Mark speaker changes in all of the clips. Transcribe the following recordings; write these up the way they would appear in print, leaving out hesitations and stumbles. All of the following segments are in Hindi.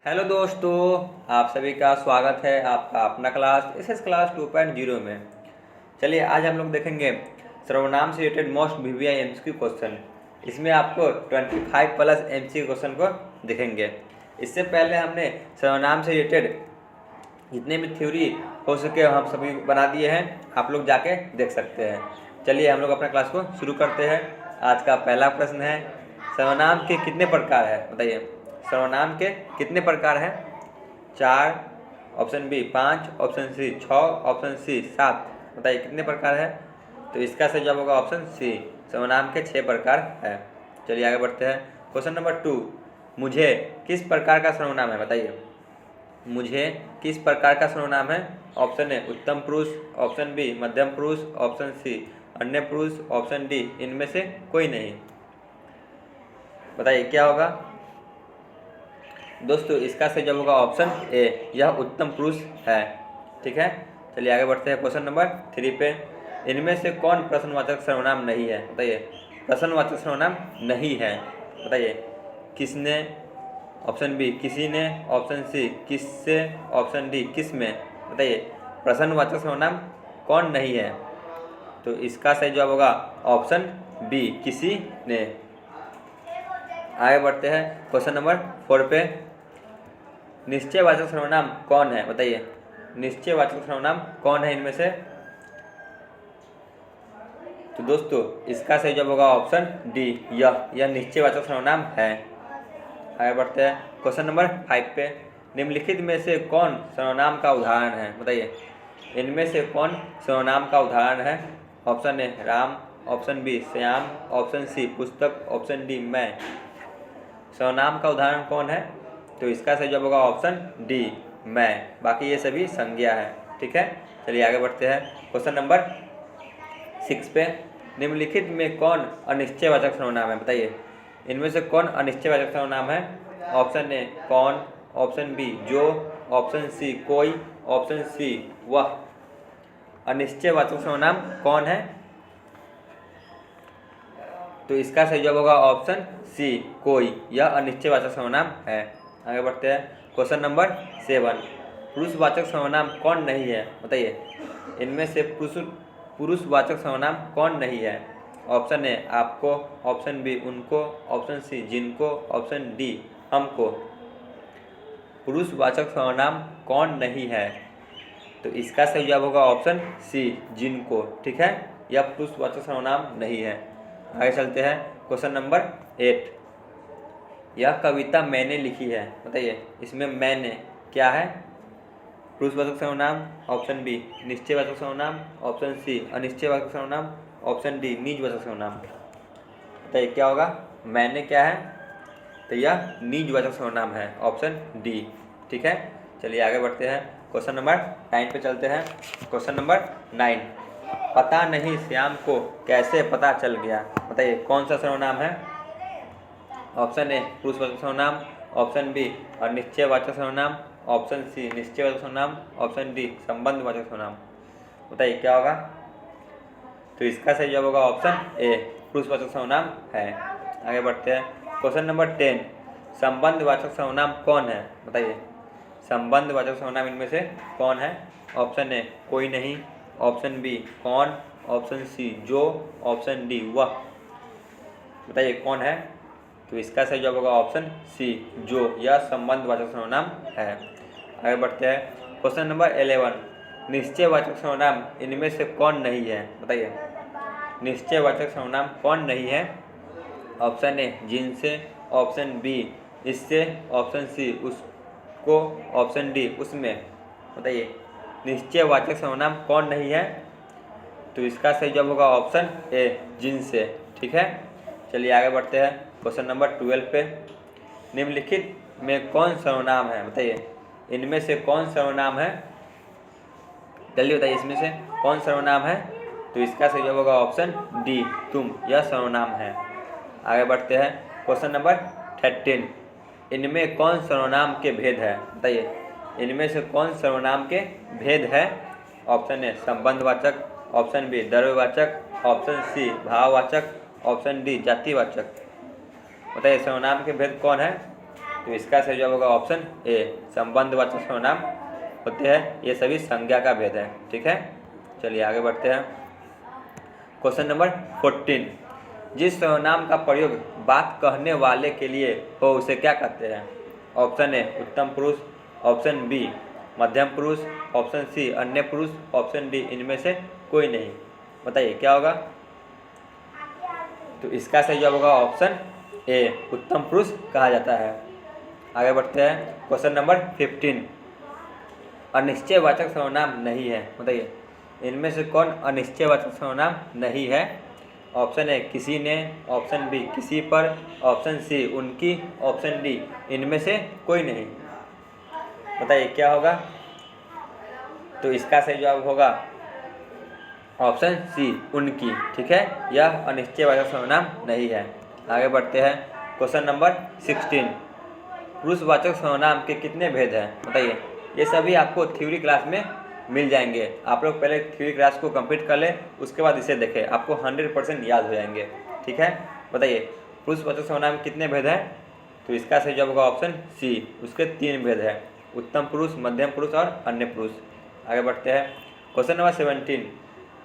Speaker 1: हेलो दोस्तों, आप सभी का स्वागत है आपका अपना क्लास एसएस क्लास 2.0 में। चलिए आज हम लोग देखेंगे सर्वनाम से related most VVI MCQ question. इसमें आपको 25 प्लस एमसीक्यू क्वेश्चन को देखेंगे। इससे पहले हमने सर्वनाम से रिलेटेड जितने भी थ्योरी हो सके हम सभी बना दिए हैं, आप लोग जाके देख सकते हैं। चलिए हम लोग अपना क्लास को शुरू करते हैं। आज का पहला प्रश्न है, सर्वनाम के कितने प्रकार है बताइए। सर्वनाम के कितने प्रकार हैं? 4, option B 5, option C 6, option C 7। बताइए कितने प्रकार है? तो इसका सही जवाब होगा ऑप्शन सी, सर्वनाम के 6 प्रकार है। चलिए आगे बढ़ते हैं। क्वेश्चन नंबर 2, मुझे किस प्रकार का सर्वनाम है बताइए। मुझे किस प्रकार का सर्वनाम है? ऑप्शन ए उत्तम पुरुष, ऑप्शन बी मध्यम पुरुष, ऑप्शन सी अन्य पुरुष, ऑप्शन डी इनमें से कोई नहीं। बताइए क्या होगा दोस्तों। इसका सही जवाब होगा ऑप्शन ए, यह उत्तम पुरुष है। ठीक है, चलिए आगे बढ़ते हैं क्वेश्चन नंबर 3 पे। इनमें से कौन प्रश्नवाचक सर्वनाम नहीं है बताइए। प्रश्नवाचक सर्वनाम नहीं है, बताइए किसने, ऑप्शन बी किसी ने, ऑप्शन सी किससे, ऑप्शन डी किस में। बताइए प्रश्नवाचक सर्वनाम कौन नहीं है? तो इसका सही जवाब होगा ऑप्शन बी किसी ने। आगे बढ़ते हैं क्वेश्चन नंबर 4 पे। निश्चयवाचक सर्वनाम कौन है बताइए। निश्चयवाचक सर्वनाम कौन है इनमें से? तो दोस्तों इसका सही जवाब होगा ऑप्शन डी, यह निश्चयवाचक सर्वनाम है। आगे बढ़ते हैं क्वेश्चन नंबर 5 पे। निम्नलिखित में से कौन सर्वनाम का उदाहरण है बताइए। इनमें से कौन सर्वनाम का उदाहरण है? Option A Ram, option B Shyam, option C पुस्तक, ऑप्शन डी मैं। सर्वनाम का उदाहरण कौन है? तो इसका सही जवाब होगा ऑप्शन डी मैं, बाकी ये सभी संज्ञा है। ठीक है, चलिए आगे बढ़ते हैं क्वेश्चन नंबर 6 पे। निम्नलिखित में कौन अनिश्चयवाचक सर्वनाम है बताइए। इनमें से कौन अनिश्चयवाचक सर्वनाम है? ऑप्शन ए कौन, ऑप्शन बी जो, ऑप्शन सी कोई, ऑप्शन सी वह। अनिश्चयवाचक सर्वनाम कौन है? तो इसका सही जवाब होगा ऑप्शन सी कोई, यह अनिश्चयवाचक सर्वनाम है। आगे बढ़ते हैं क्वेश्चन नंबर 7। पुरुषवाचक सर्वनाम कौन नहीं है बताइए। इनमें से पुरुषवाचक सर्वनाम कौन नहीं है? ऑप्शन ए आपको, ऑप्शन बी उनको, ऑप्शन सी जिनको, ऑप्शन डी हमको। पुरुषवाचक सर्वनाम कौन नहीं है? तो इसका सही जवाब होगा ऑप्शन सी जिनको। ठीक है, यह पुरुषवाचक सर्वनाम नहीं है। आगे चलते हैं क्वेश्चन नंबर 8। यह कविता मैंने लिखी है बताइए। इसमें मैंने क्या है? पुरुषवाचक सर्वनाम, ऑप्शन बी निश्चयवाचक सर्वनाम, ऑप्शन सी अनिश्चयवाचक सर्वनाम, ऑप्शन डी निजवाचक सर्वनाम। बताइए क्या होगा? मैंने क्या है? तो यह निजवाचक सर्वनाम है, ऑप्शन डी। ठीक है, चलिए आगे बढ़ते हैं क्वेश्चन नंबर 9 पे चलते हैं। क्वेश्चन नंबर 9, पता नहीं श्याम को कैसे पता चल गया। बताइए कौन सा सर्वनाम है? ऑप्शन ए पुरुषवाचक सर्वनाम, ऑप्शन बी अनिश्चयवाचक सर्वनाम, ऑप्शन सी निश्चयवाचक सर्वनाम, ऑप्शन डी संबंधवाचक सर्वनाम। बताइए क्या होगा? तो इसका सही जवाब होगा ऑप्शन ए पुरुषवाचक सर्वनाम है। आगे बढ़ते हैं क्वेश्चन नंबर 10, संबंधवाचक सर्वनाम कौन है बताइए। संबंधवाचक सर्वनाम इनमें से कौन है? ऑप्शन ए कोई नहीं, ऑप्शन बी कौन, ऑप्शन सी जो, ऑप्शन डी वह। बताइए कौन है? तो इसका सही जवाब होगा ऑप्शन सी जो, यह संबंधवाचक सर्वनाम है। आगे बढ़ते हैं क्वेश्चन नंबर 11, निश्चयवाचक सर्वनाम इनमें से कौन नहीं है बताइए। निश्चयवाचक सर्वनाम कौन नहीं है? ऑप्शन ए जिनसे, ऑप्शन बी इससे, ऑप्शन सी उसको, ऑप्शन डी उसमें। बताइए निश्चयवाचक सर्वनाम कौन नहीं है? तो इसका सही जवाब होगा ऑप्शन ए जिनसे। ठीक है, चलिए आगे बढ़ते हैं क्वेश्चन नंबर 12 पे। निम्नलिखित में कौन सर्वनाम है बताइए। इनमें से कौन सर्वनाम है? जल्दी बताइए इसमें से कौन सर्वनाम है? तो इसका सही जवाब होगा ऑप्शन डी तुम, यह सर्वनाम है। आगे बढ़ते हैं क्वेश्चन नंबर 13, इनमें कौन सर्वनाम के भेद है बताइए। इनमें से कौन सर्वनाम के भेद है? ऑप्शन ए संबंधवाचक, ऑप्शन बी द्रव्यवाचक, ऑप्शन सी भाववाचक, ऑप्शन डी जातिवाचक। बताइए सर्वनाम के भेद कौन है? तो इसका सही जवाब होगा ऑप्शन ए, संबंधवाचक सर्वनाम होते हैं ये सभी संज्ञा का भेद है। ठीक है, चलिए आगे बढ़ते हैं। क्वेश्चन नंबर 14, जिस सर्वनाम का प्रयोग बात कहने वाले के लिए हो उसे क्या कहते हैं? ऑप्शन ए उत्तम पुरुष, ऑप्शन बी मध्यम पुरुष, ऑप्शन सी अन्य पुरुष, ऑप्शन डी इनमें से कोई नहीं। बताइए क्या होगा? तो इसका सही जवाब होगा ऑप्शन ए, उत्तम पुरुष कहा जाता है। आगे बढ़ते हैं। क्वेश्चन नंबर 15, अनिश्चयवाचक सर्वनाम नहीं है। बताइए इनमें से कौन अनिश्चयवाचक सर्वनाम नहीं है? ऑप्शन ए किसी ने, ऑप्शन बी किसी पर, ऑप्शन सी उनकी, ऑप्शन डी इनमें से कोई नहीं। बताइए क्या होगा? तो इसका सही जवाब होगा ऑप्शन सी उनकी। ठीक है, यह अनिश्चयवाचक सर्वनाम नहीं है। आगे बढ़ते हैं। क्वेश्चन नंबर 16, पुरुषवाचक सर्वनाम के कितने भेद हैं? बताइए। ये सभी आपको थ्योरी क्लास में मिल जाएंगे। आप लोग पहले थ्योरी क्लास को कंप्लीट कर लें, उसके बाद इसे देखें, आपको 100% याद हो जाएंगे। ठीक है, बताइए पुरुषवाचक सर्वनाम कितने भेद हैं? तो इसका सही जवाब होगा ऑप्शन सी, उसके 3 भेद हैं, उत्तम पुरुष, मध्यम पुरुष और अन्य पुरुष। आगे बढ़ते हैं। क्वेश्चन नंबर 17,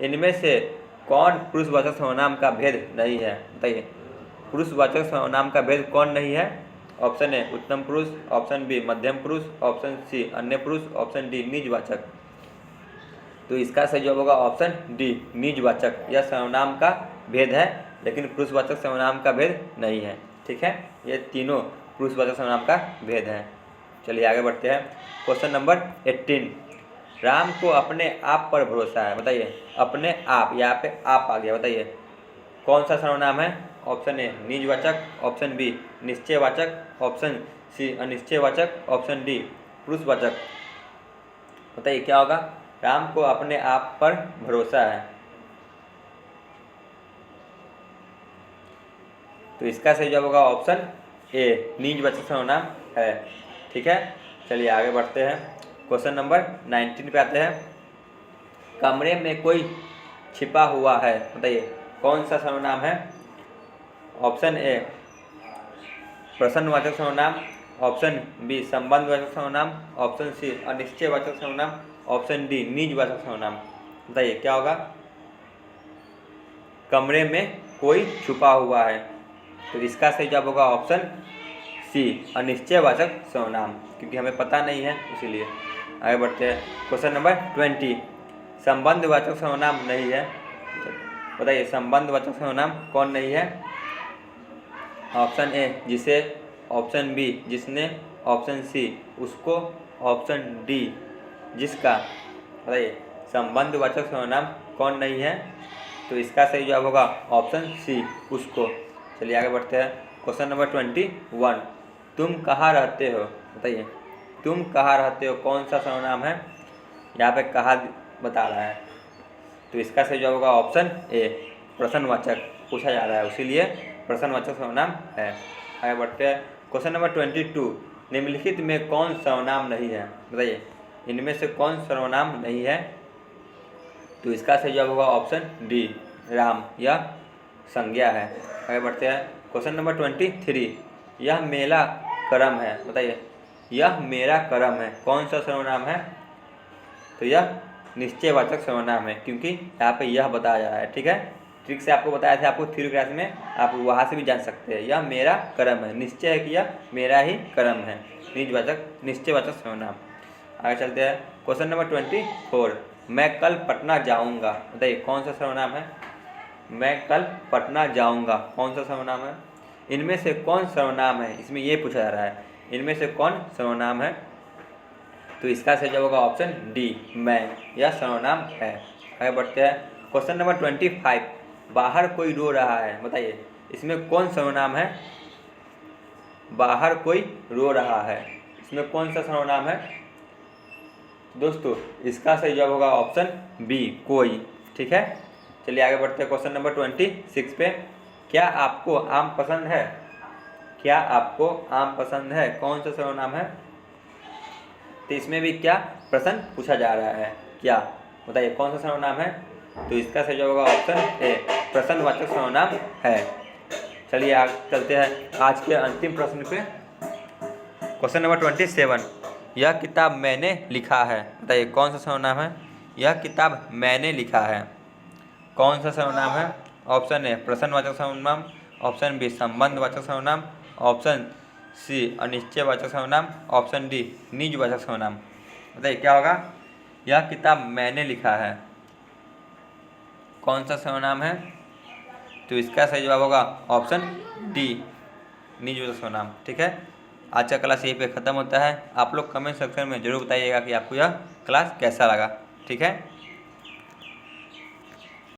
Speaker 1: इनमें से कौन पुरुषवाचक सर्वनाम का भेद नहीं है? बताइए पुरुषवाचक सर्वनाम का भेद कौन नहीं है? ऑप्शन ए उत्तम पुरुष, ऑप्शन बी मध्यम पुरुष, ऑप्शन सी अन्य पुरुष, ऑप्शन डी निजवाचक। तो इसका सही जवाब होगा ऑप्शन डी, निजवाचक। यह सर्वनाम का भेद है लेकिन पुरुषवाचक सर्वनाम का भेद नहीं है। ठीक है, ये तीनों पुरुषवाचक सर्वनाम का भेद है। चलिए आगे बढ़ते हैं। क्वेश्चन नंबर 18, राम को अपने आप पर भरोसा है। बताइए अपने आप, यहाँ पे आप आ गया। बताइए कौन सा सर्वनाम है? ऑप्शन ए निजवाचक, ऑप्शन बी निश्चयवाचक, ऑप्शन सी अनिश्चयवाचक, ऑप्शन डी पुरुषवाचक। बताइए क्या होगा? राम को अपने आप पर भरोसा है, तो इसका सही जवाब होगा ऑप्शन ए, निजवाचक सर्वनाम है। ठीक है, चलिए आगे बढ़ते हैं। क्वेश्चन नंबर 19 पे आते हैं। कमरे में कोई छिपा हुआ है। बताइए कौन सा सर्वनाम है? ऑप्शन ए प्रश्नवाचक सर्वनाम, ऑप्शन बी संबंधवाचक सर्वनाम, ऑप्शन सी अनिश्चयवाचक सर्वनाम, ऑप्शन डी निजवाचक सर्वनाम। बताइए क्या होगा? कमरे में कोई छुपा हुआ है, तो इसका सही जवाब होगा ऑप्शन सी अनिश्चयवाचक सर्वनाम, क्योंकि हमें पता नहीं है इसीलिए। आगे बढ़ते हैं। क्वेश्चन नंबर 20, संबंधवाचक सर्वनाम नहीं है। बताइए संबंधवाचक सर्वनाम कौन नहीं है? ऑप्शन ए जिसे, ऑप्शन बी जिसने, ऑप्शन सी उसको, ऑप्शन डी जिसका। बताइए संबंधवाचक सर्वनाम कौन नहीं है? तो इसका सही जवाब होगा ऑप्शन सी उसको। चलिए आगे बढ़ते हैं। क्वेश्चन नंबर 21, तुम कहाँ रहते हो? बताइए तुम कहाँ रहते हो कौन सा सर्वनाम है? यहाँ पे कहाँ बता रहा है, तो इसका सही जवाब होगा ऑप्शन ए, प्रश्नवाचक पूछा जा रहा है, इसीलिए प्रश्नवाचक सर्वनाम है। आगे बढ़ते हैं। क्वेश्चन नंबर 22, निम्नलिखित में कौन सर्वनाम नहीं है? बताइए इनमें से कौन सर्वनाम नहीं है? तो इसका सही जवाब होगा ऑप्शन डी, राम, यह संज्ञा है। आगे बढ़ते हैं। क्वेश्चन नंबर 23, यह मेरा करम है। बताइए यह मेरा करम है कौन सा सर्वनाम है? तो यह निश्चयवाचक सर्वनाम है, क्योंकि यहाँ पे यह बताया जा रहा है। ठीक है, ट्रिक से आपको बताया था, आपको थ्योरी क्लास में, आप वहाँ से भी जान सकते हैं। यह मेरा करम है, निश्चय है कि यह मेरा ही करम है, निजवाचक निश्चयवाचक सर्वनाम। आगे चलते हैं। क्वेश्चन नंबर 24, मैं कल पटना जाऊँगा। बताइए कौन सा सर्वनाम है? मैं कल पटना जाऊँगा कौन सा सर्वनाम है? इनमें से कौन सर्वनाम है? इसमें ये पूछा जा रहा है, इनमें से कौन सर्वनाम है? तो इसका सही जवाब होगा ऑप्शन डी, मैं, यह सर्वनाम है। आगे बढ़ते हैं। क्वेश्चन नंबर 25, बाहर कोई रो रहा है। बताइए इसमें कौन सर्वनाम है? बाहर कोई रो रहा है, इसमें कौन सा सर्वनाम है? दोस्तों इसका सही जवाब होगा ऑप्शन बी, कोई। ठीक है, चलिए आगे बढ़ते हैं। क्वेश्चन नंबर 26 पे, क्या आपको आम पसंद है? क्या आपको आम पसंद है कौन सा सर्वनाम है? तो इसमें भी क्या प्रश्न पूछा जा रहा है, क्या? बताइए कौन सा सर्वनाम है? तो इसका सही जवाब होगा ऑप्शन ए, प्रश्नवाचक सर्वनाम है। चलिए आगे चलते हैं आज के अंतिम प्रश्न पे। क्वेश्चन नंबर 27, यह किताब मैंने लिखा है। बताइए कौन सा सर्वनाम है? यह किताब मैंने लिखा है, कौन सा सर्वनाम है? ऑप्शन ए प्रश्नवाचक सर्वनाम, ऑप्शन बी संबंधवाचक सर्वनाम, ऑप्शन सी अनिश्चयवाचक सर्वनाम, ऑप्शन डी निजवाचक सर्वनाम। बताइए क्या होगा? यह किताब मैंने लिखा है, कौन सा सर्वनाम है? तो इसका सही जवाब होगा ऑप्शन डी निजवाचक सर्वनाम। ठीक है, आज का क्लास यहीं पे ख़त्म होता है। आप लोग कमेंट सेक्शन में ज़रूर बताइएगा कि आपको यह क्लास कैसा लगा। ठीक है।